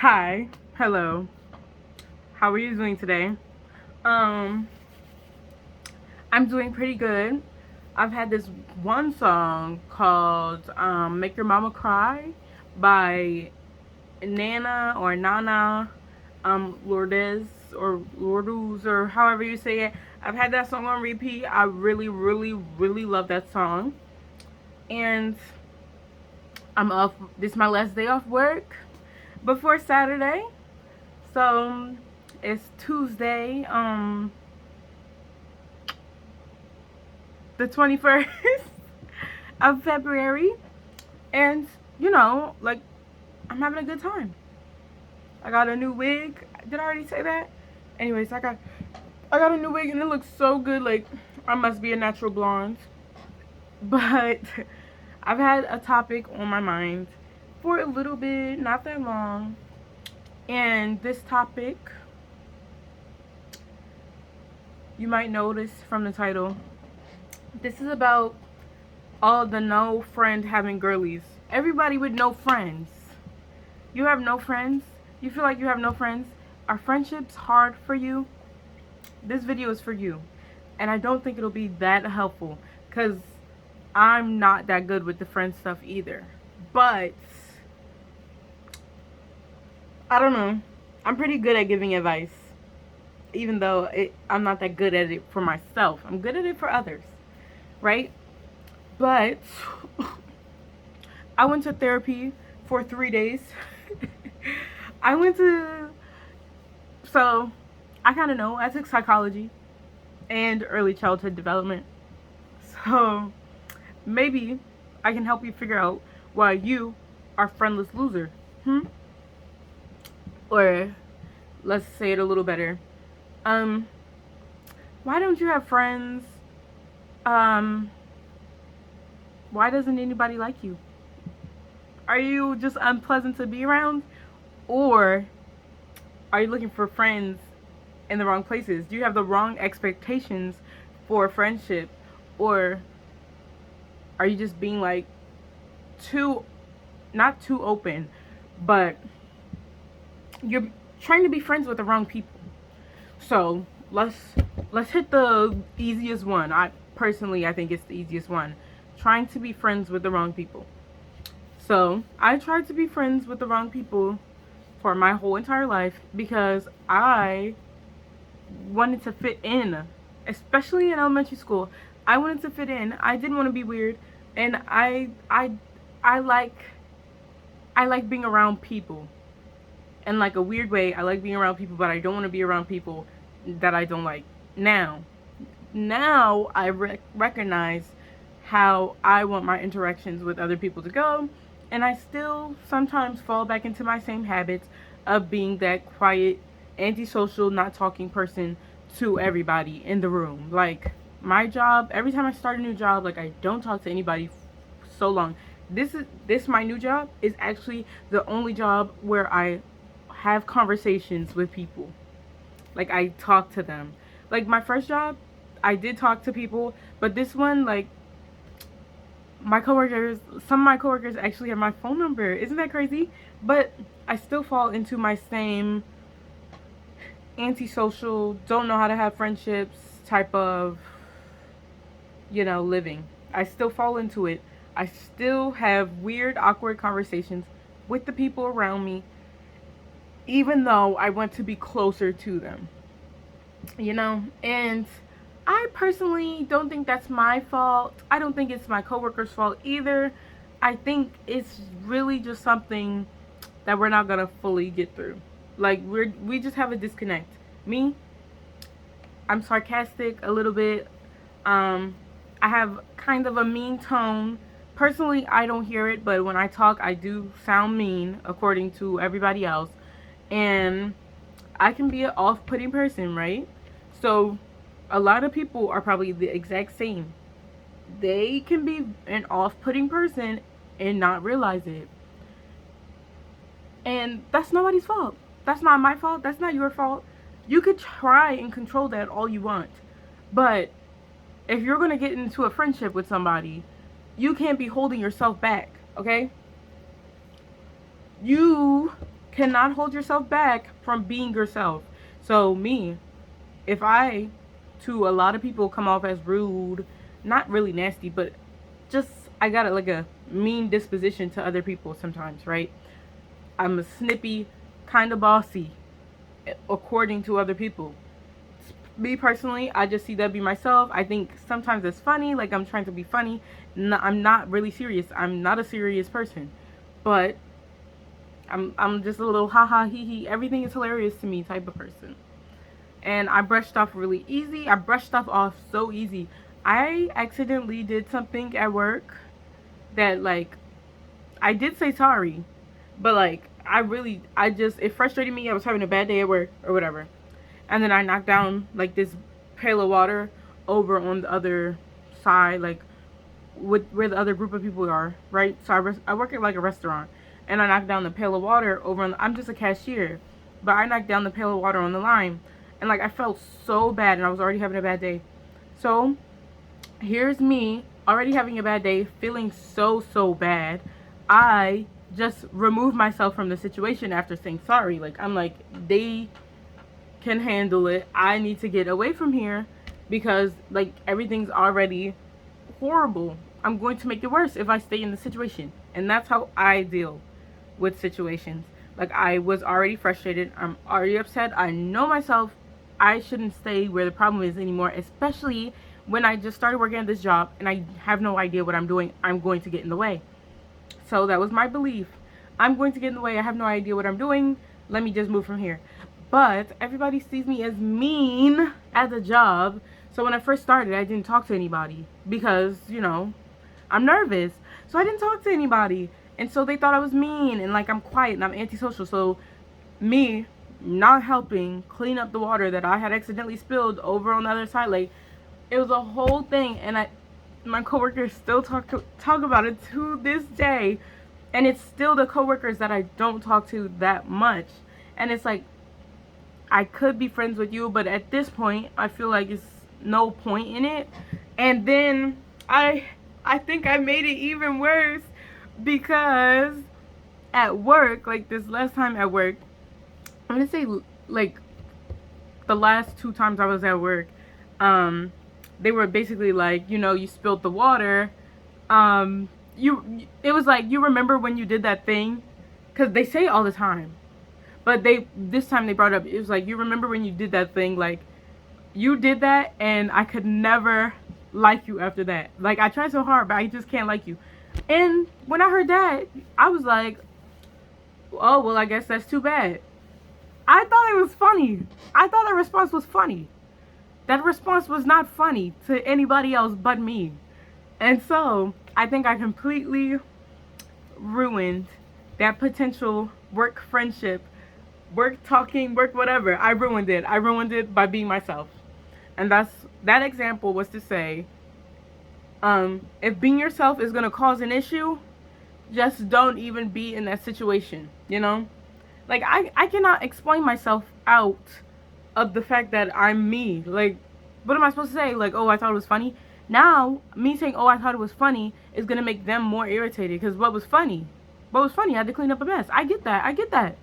Hi, hello. How are you doing today? Um, I'm doing pretty good. I've had this one song called "Make Your Mama Cry" by Nana or Nana Lourdes or Lourdes or however you say it. I've had that song on repeat. I really, really, really love that song. And I'm off. This is my last day off work before Saturday. So it's Tuesday, the 21st of February, and like I'm having a good time. I got a new wig. Did I already say that? Anyways, I got a new wig and it looks so good. Like I must be a natural blonde. But I've had a topic on my mind for a little bit, not that long, and this topic you might notice from the title. This is about all the no friend having girlies. Everybody with no friends. You have no friends? You feel like you have no friends? Are friendships hard for you? This video is for you. And I don't think it'll be that helpful because I'm not that good with the friend stuff either. But I don't know. I'm pretty good at giving advice. Even though I'm not that good at it for myself. I'm good at it for others. Right? But I went to therapy for 3 days. I went to, so I kind of know. I took psychology and early childhood development. So maybe I can help you figure out why you are friendless loser. Or let's say it a little better. Um, why don't you have friends? Um, why doesn't anybody like you? Are you just unpleasant to be around? Or are you looking for friends in the wrong places? Do you have the wrong expectations for a friendship? Or are you just being like too, not too open, but you're trying to be friends with the wrong people? So let's hit the easiest one. I think it's the easiest one. Trying to be friends with the wrong people. So I tried to be friends with the wrong people for my whole entire life because I wanted to fit in, especially in elementary school. I wanted to fit in. I didn't want to be weird, and I like being around people. In like a weird way, I like being around people, but I don't want to be around people that I don't like. Now I recognize how I want my interactions with other people to go, and I still sometimes fall back into my same habits of being that quiet, antisocial, not talking person to everybody in the room. Like my job, every time I start a new job, like I don't talk to anybody so long. This my new job is actually the only job where I have conversations with people. Like I talk to them. Like my first job, I did talk to people, but this one, like my coworkers, some of my coworkers actually have my phone number. Isn't that crazy? But I still fall into my same antisocial, don't know how to have friendships type of, living. I still fall into it. I still have weird, awkward conversations with the people around me, even though I want to be closer to them. And I personally don't think that's my fault. I don't think it's my coworkers' fault either. I think it's really just something that we're not gonna fully get through. Like we just have a disconnect. Me, I'm sarcastic a little bit. I have kind of a mean tone. Personally, I don't hear it, but when I talk, I do sound mean according to everybody else. And I can be an off-putting person, right? So a lot of people are probably the exact same. They can be an off-putting person and not realize it. And that's nobody's fault. That's not my fault. That's not your fault. You could try and control that all you want. But if you're going to get into a friendship with somebody, you can't be holding yourself back, okay? You cannot hold yourself back from being yourself. So me, if I, to a lot of people, come off as rude, not really nasty, but just I got like a mean disposition to other people sometimes, right? I'm a snippy, kind of bossy, according to other people. Me personally, I just see that be myself. I think sometimes it's funny, like I'm trying to be funny. No, I'm not really serious. I'm not a serious person, but I'm just a little ha ha he he. Everything is hilarious to me type of person. And I brushed off really easy. I brushed stuff off so easy. I accidentally did something at work that like I did say sorry, but like I just it frustrated me. I was having a bad day at work or whatever, and then I knocked down like this pail of water over on the other side, like with where the other group of people are, right? So I work at like a restaurant, and I knocked down the pail of water over on. I'm just a cashier, but I knocked down the pail of water on the line, and like I felt so bad, and I was already having a bad day. So here's me already having a bad day, feeling so bad. I just removed myself from the situation after saying sorry. Like I'm like they can handle it. I need to get away from here because like everything's already horrible. I'm going to make it worse if I stay in the situation. And that's how I deal with situations. Like I was already frustrated. I'm already upset. I know myself. I shouldn't stay where the problem is anymore, especially when I just started working at this job and I have no idea what I'm doing. I'm going to get in the way. So that was my belief. I'm going to get in the way. I have no idea what I'm doing. Let me just move from here. But everybody sees me as mean at the job. So when I first started, I didn't talk to anybody because, you know, I'm nervous. So I didn't talk to anybody. And so they thought I was mean and like I'm quiet and I'm antisocial. So me not helping clean up the water that I had accidentally spilled over on the other side, like it was a whole thing. And my coworkers still talk about it to this day. And it's still the coworkers that I don't talk to that much. And it's like, I could be friends with you, but at this point, I feel like it's no point in it. And then I think I made it even worse because at work, like this last time at work, I'm gonna say like the last two times I was at work, they were basically like, you know, you spilled the water. It was like, you remember when you did that thing? Because they say it all the time. But this time they brought up, it was like, you remember when you did that thing, like, you did that, and I could never like you after that. Like, I tried so hard, but I just can't like you. And when I heard that, I was like, oh, well, I guess that's too bad. I thought it was funny. I thought that response was funny. That response was not funny to anybody else but me. And so, I think I completely ruined that potential work friendship, work talking, work whatever. I ruined it. I ruined it by being myself. And that example was to say, if being yourself is gonna cause an issue, just don't even be in that situation, you know? Like I cannot explain myself out of the fact that I'm me. Like, what am I supposed to say? Like, oh, I thought it was funny. Now, me saying, oh, I thought it was funny is gonna make them more irritated because what was funny? What was funny? I had to clean up a mess. I get that. I get that.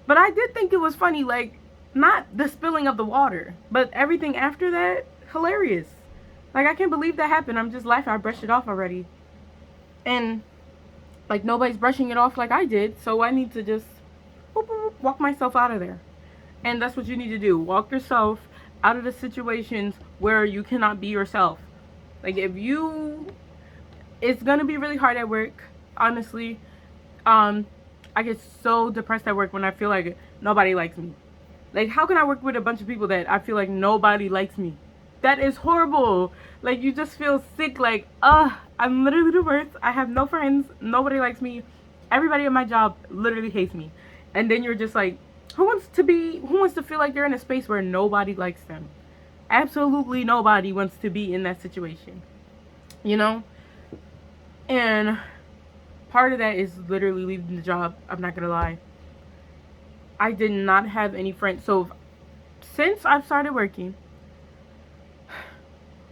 But I did think it was funny, like, not the spilling of the water, but everything after that, hilarious. Like, I can't believe that happened. I'm just laughing. I brushed it off already. And, like, nobody's brushing it off like I did, so I need to just walk myself out of there. And that's what you need to do. Walk yourself out of the situations where you cannot be yourself. Like, it's going to be really hard at work, honestly. I get so depressed at work when I feel like nobody likes me. Like, how can I work with a bunch of people that I feel like nobody likes me? That is horrible. Like, you just feel sick, like, I'm literally the worst. I have no friends. Nobody likes me. Everybody at my job literally hates me. And then you're just like, who wants to feel like they're in a space where nobody likes them? Absolutely nobody wants to be in that situation. You know? And part of that is literally leaving the job. I'm not gonna lie. I did not have any friends. So since I've started working,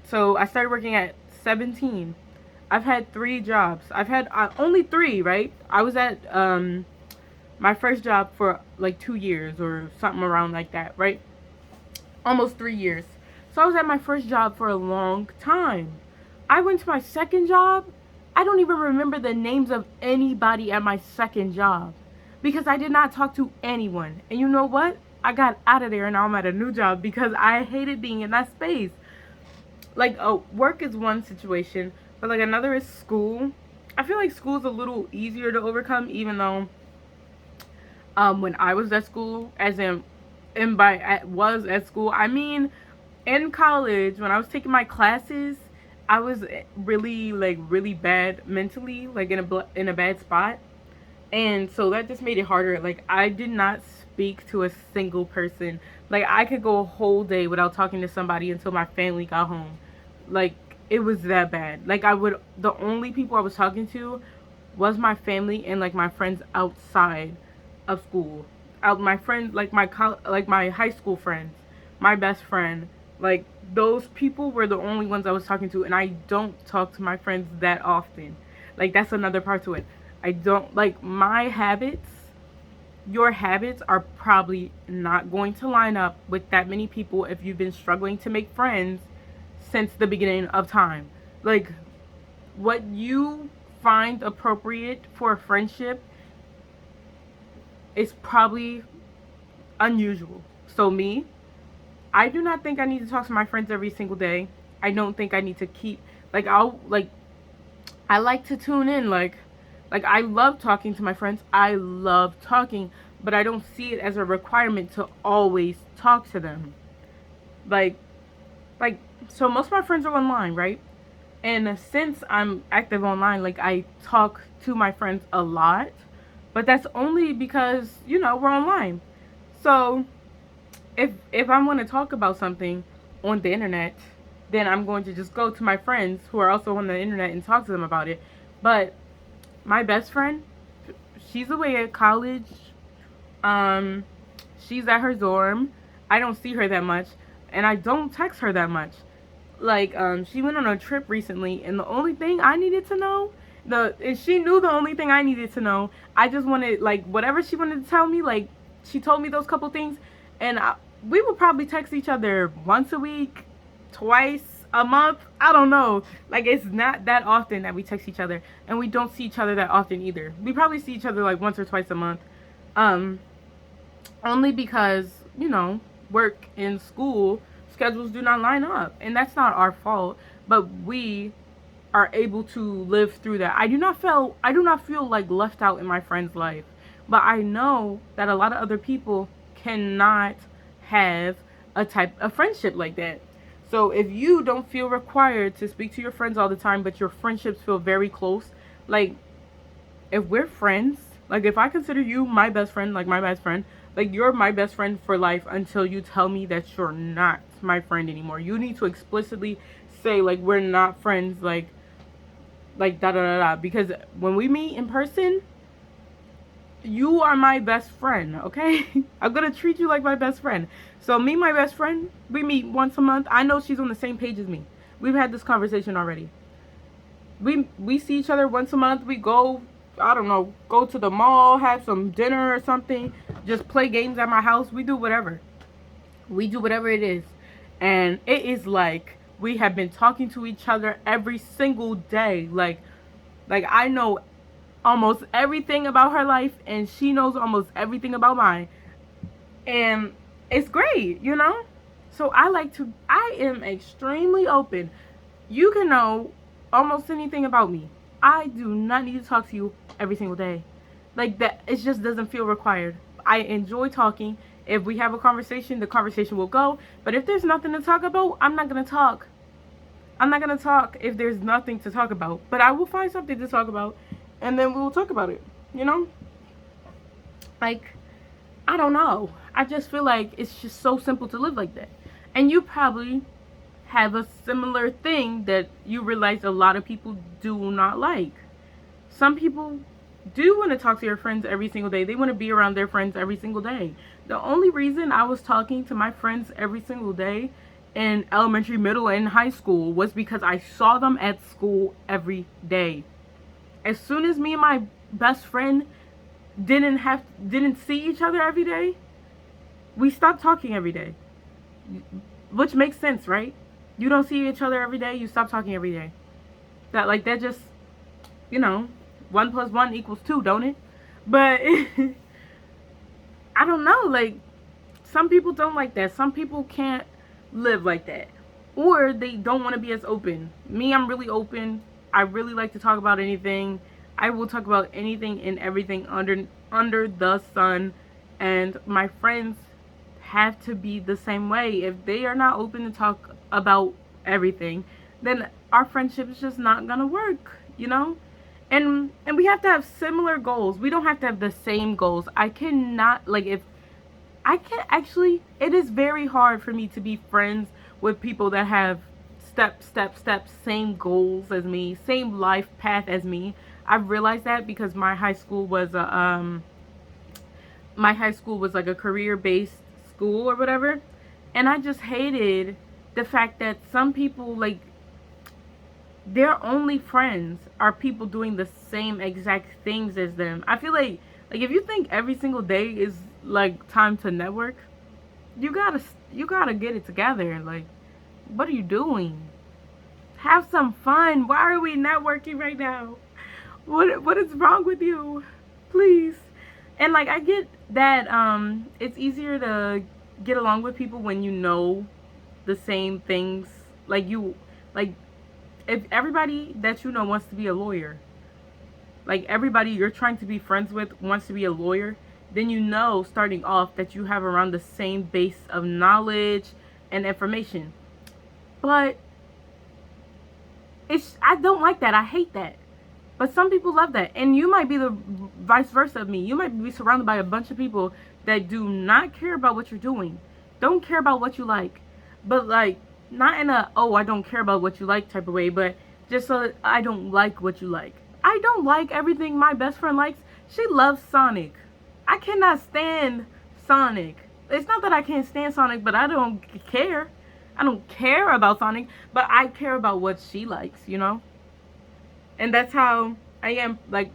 so I started working at 17. I've had 3 jobs. I've had only 3, right? I was at my first job for like 2 years or something around like that, right? Almost 3 years. So I was at my first job for a long time. I went to my second job. I don't even remember the names of anybody at my second job because I did not talk to anyone. And you know what? I got out of there and now I'm at a new job because I hated being in that space. Like, oh, work is one situation, but like another is school. I feel like school is a little easier to overcome, even though when I was at school, as in by at, was at school, I mean in college when I was taking my classes, I was really bad mentally, like in a bad spot. And so that just made it harder. Like I did not speak to a single person. Like I could go a whole day without talking to somebody until my family got home. Like it was that bad. Like the only people I was talking to was my family and like my friends outside of school. Out my friends, like like my high school friends, my best friend. Like those people were the only ones I was talking to, and I don't talk to my friends that often. Like that's another part to it. I don't like my habits. Your habits are probably not going to line up with that many people if you've been struggling to make friends since the beginning of time. Like what you find appropriate for a friendship is probably unusual. So me, I do not think I need to talk to my friends every single day. I don't think I need to keep I like to tune in like I love talking to my friends. I love talking, but I don't see it as a requirement to always talk to them. Like like so most of my friends are online, right? And since I'm active online, like I talk to my friends a lot, but that's only because, we're online. So if I want to talk about something on the internet, then I'm going to just go to my friends who are also on the internet and talk to them about it. But my best friend, she's away at college. Um, she's at her dorm. I don't see her that much, and I don't text her that much. Like, she went on a trip recently, and the only thing I needed to know, and she knew the only thing I needed to know. I just wanted, like, whatever she wanted to tell me, like, she told me those couple things, and we would probably text each other once a week, twice a month. I don't know. Like, it's not that often that we text each other, and we don't see each other that often either. We probably see each other like once or twice a month. Um, Only because, work and school schedules do not line up. And that's not our fault, but we are able to live through that. I do not feel like left out in my friend's life. But I know that a lot of other people cannot have a type of friendship like that. So if you don't feel required to speak to your friends all the time, but your friendships feel very close, like if we're friends, like if I consider you my best friend, like my best friend, like you're my best friend for life until you tell me that you're not my friend anymore. You need to explicitly say like we're not friends, like da da da da. Because when we meet in person, you are my best friend, okay? I'm gonna treat you like my best friend. So me, my best friend, we meet once a month. I know she's on the same page as me. We've had this conversation already. We see each other once a month. We go, I don't know, go to the mall, have some dinner or something, just play games at my house. We do whatever. We do whatever it is. And it is like we have been talking to each other every single day. Like I know almost everything about her life and she knows almost everything about mine. And it's great. So I am extremely open. You can know almost anything about me. I do not need to talk to you every single day. Like that, it just doesn't feel required. I enjoy talking. If we have a conversation, the conversation will go. But if there's nothing to talk about, I'm not going to talk. I'm not going to talk if there's nothing to talk about. But I will find something to talk about and then we will talk about it. Like, I don't know. I just feel like it's just so simple to live like that. And you probably have a similar thing that you realize a lot of people do not like. Some people do want to talk to their friends every single day. They want to be around their friends every single day. The only reason I was talking to my friends every single day in elementary, middle, and high school was because I saw them at school every day. As soon as me and my best friend didn't see each other every day, we stopped talking every day. Which makes sense, right? You don't see each other every day, you stop talking every day. That just, you know, 1 + 1 = 2, don't it? But I don't know, like, some people don't like that. Some people can't live like that. Or they don't want to be as open. Me, I'm really open. I really like to talk about anything. I will talk about anything and everything under the sun. And my friends have to be the same way. If they are not open to talk about everything, then our friendship is just not gonna work, you know? And we have to have similar goals. We don't have to have the same goals. I cannot, like, if I can actually, it is very hard for me to be friends with people that have same goals as me, same life path as me. I've realized that because my high school was like a career based school or whatever. And I just hated the fact that some people, like, their only friends are people doing the same exact things as them. I feel like if you think every single day is like time to network, you gotta get it together. Like, what are you doing? Have some fun. Why are we networking right now? What is wrong with you? Please. And like, I get that it's easier to get along with people when you know the same things. Like if everybody that you know wants to be a lawyer, like everybody you're trying to be friends with wants to be a lawyer, then you know starting off that you have around the same base of knowledge and information. But I don't like that. I hate that. But some people love that. And you might be the vice versa of me. You might be surrounded by a bunch of people that do not care about what you're doing. Don't care about what you like. But like, not in a, oh, I don't care about what you like type of way, but just so I don't like what you like. I don't like everything my best friend likes. She loves Sonic. I cannot stand Sonic. It's not that I can't stand Sonic, but I don't care. I don't care about Sonic, but I care about what she likes, you know? And that's how I am, like,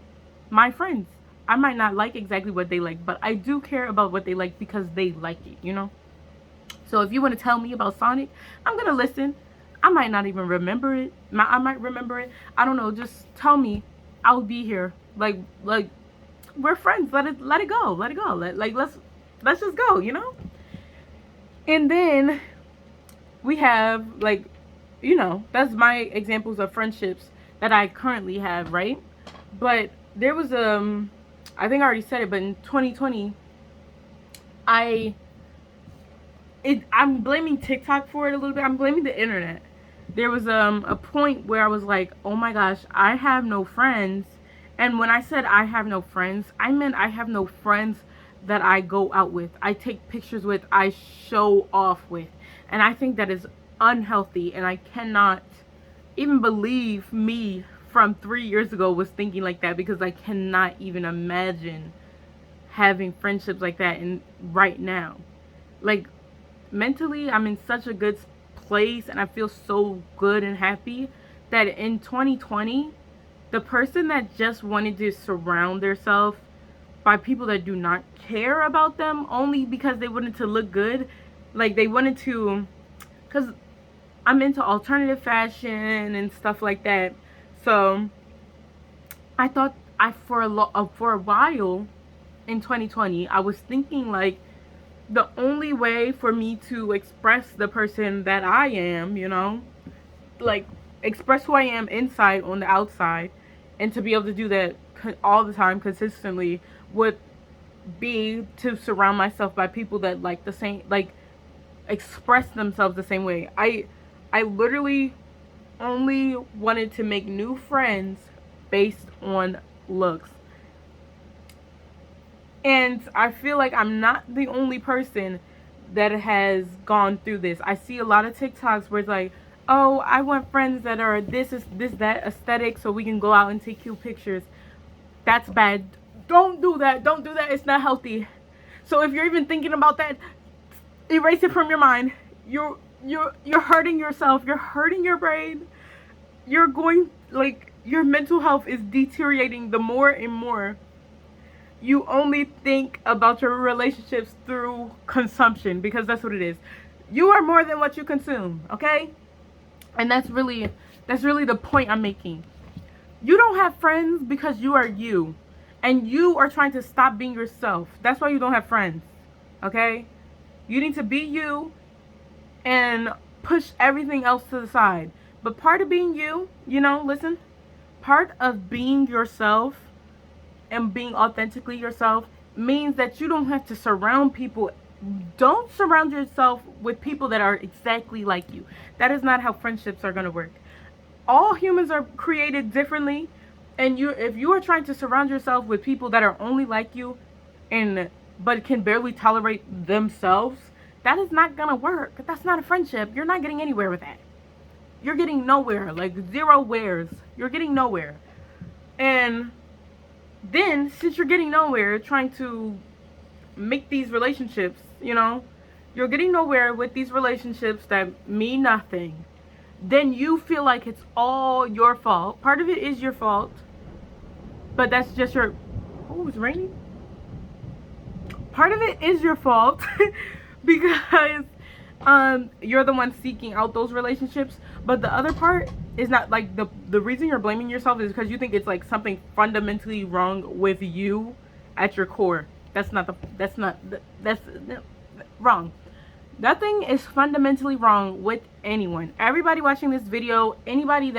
my friends. I might not like exactly what they like, but I do care about what they like because they like it, you know? So if you want to tell me about Sonic, I'm going to listen. I might not even remember it. I might remember it. I don't know. Just tell me. I'll be here. Like we're friends. Let it go. Let it go. Let's just go, you know? And then we have, like, you know, that's my examples of friendships that I currently have, right? But there was I think I already said it, but in 2020 I'm blaming TikTok for it a little bit. I'm blaming the internet. There was a point where I was like, oh my gosh, I have no friends. And when I said I have no friends, I meant I have no friends that I go out with, I take pictures with, I show off with. And I think that is unhealthy, and I cannot even believe me from 3 years ago was thinking like that, because I cannot even imagine having friendships like that in right now. Like, mentally, I'm in such a good place and I feel so good and happy that in 2020, the person that just wanted to surround themselves by people that do not care about them only because they wanted to look good, like they wanted to, because I'm into alternative fashion and stuff like that. So I thought for a while in 2020, I was thinking like the only way for me to express the person that I am, you know, like express who I am inside on the outside, and to be able to do that all the time consistently would be to surround myself by people that like the same, like express themselves the same way. I literally only wanted to make new friends based on looks. And I feel like I'm not the only person that has gone through this. I see a lot of TikToks where it's like, oh, I want friends that are this that aesthetic so we can go out and take cute pictures. That's bad. Don't do that. Don't do that. It's not healthy. So if you're even thinking about that, erase it from your mind. You're hurting yourself. You're hurting your brain. You're going, like, your mental health is deteriorating the more and more. You only think about your relationships through consumption, because that's what it is. You are more than what you consume, okay? And that's really the point I'm making. You don't have friends because you are you. And you are trying to stop being yourself. That's why you don't have friends. Okay? You need to be you and push everything else to the side. But part of being you, listen, part of being yourself and being authentically yourself means that you don't have to surround people. Don't surround yourself with people that are exactly like you. That is not how friendships are going to work. All humans are created differently, and if you are trying to surround yourself with people that are only like you and but can barely tolerate themselves, that is not going to work. That's not a friendship. You're not getting anywhere with that. You're getting nowhere, like zero wheres. You're getting nowhere. And then, since you're getting nowhere trying to make these relationships, you're getting nowhere with these relationships that mean nothing, then you feel like it's all your fault. Part of it is your fault, but that's just your. Oh, it's raining. Part of it is your fault because you're the one seeking out those relationships, but the other part is not like the reason you're blaming yourself is because you think it's like something fundamentally wrong with you at your core. That's wrong. Nothing is fundamentally wrong with anyone. Everybody watching this video, anybody,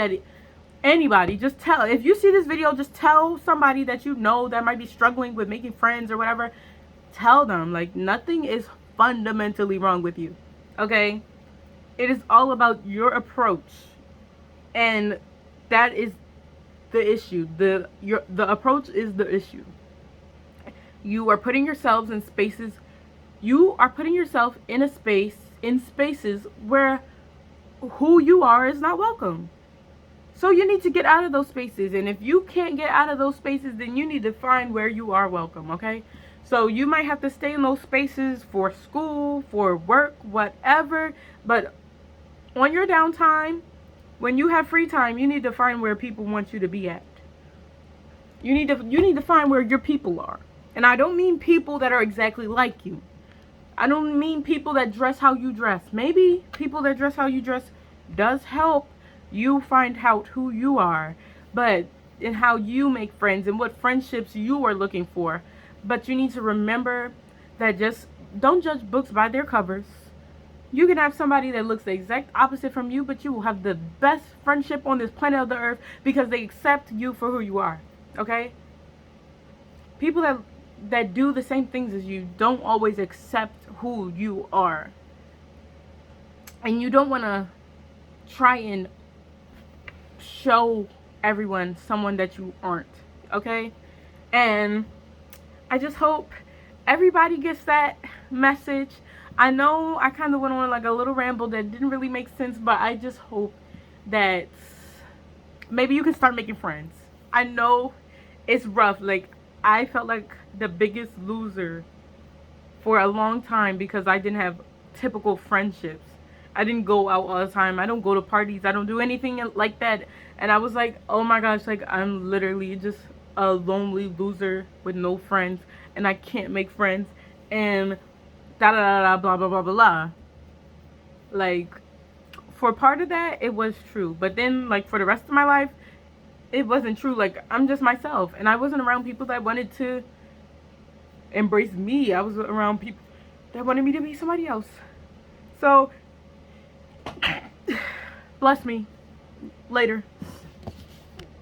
just tell. If you see this video, just tell somebody that you know that might be struggling with making friends or whatever. Tell them, like, nothing is fundamentally wrong with you. Okay? It is all about your approach. And that is the issue. The approach is the issue. You are putting yourselves in spaces. You are putting yourself in spaces where who you are is not welcome. So you need to get out of those spaces. And if you can't get out of those spaces, then you need to find where you are welcome, okay? So you might have to stay in those spaces for school, for work, whatever. But on your downtime, when you have free time, you need to find where people want you to be at. You need to find where your people are. And I don't mean people that are exactly like you. I don't mean people that dress how you dress. Maybe people that dress how you dress does help you find out who you are, but in how you make friends and what friendships you are looking for. But you need to remember that just don't judge books by their covers. You can have somebody that looks the exact opposite from you, but you will have the best friendship on this planet of the earth because they accept you for who you are. Okay? People that do the same things as you don't always accept who you are. And you don't want to try and show everyone someone that you aren't. Okay? And I just hope everybody gets that message. I know I kind of went on like a little ramble that didn't really make sense, but I just hope that maybe you can start making friends. I know it's rough. Like, I felt like the biggest loser for a long time because I didn't have typical friendships. I didn't go out all the time. I don't go to parties. I don't do anything like that. And I was like, oh my gosh, like, I'm literally just a lonely loser with no friends. And I can't make friends. And da da da da blah blah blah blah. Like, for part of that, it was true. But then, like, for the rest of my life, it wasn't true. Like, I'm just myself. And I wasn't around people that wanted to embrace me. I was around people that wanted me to be somebody else. So, bless me. Later.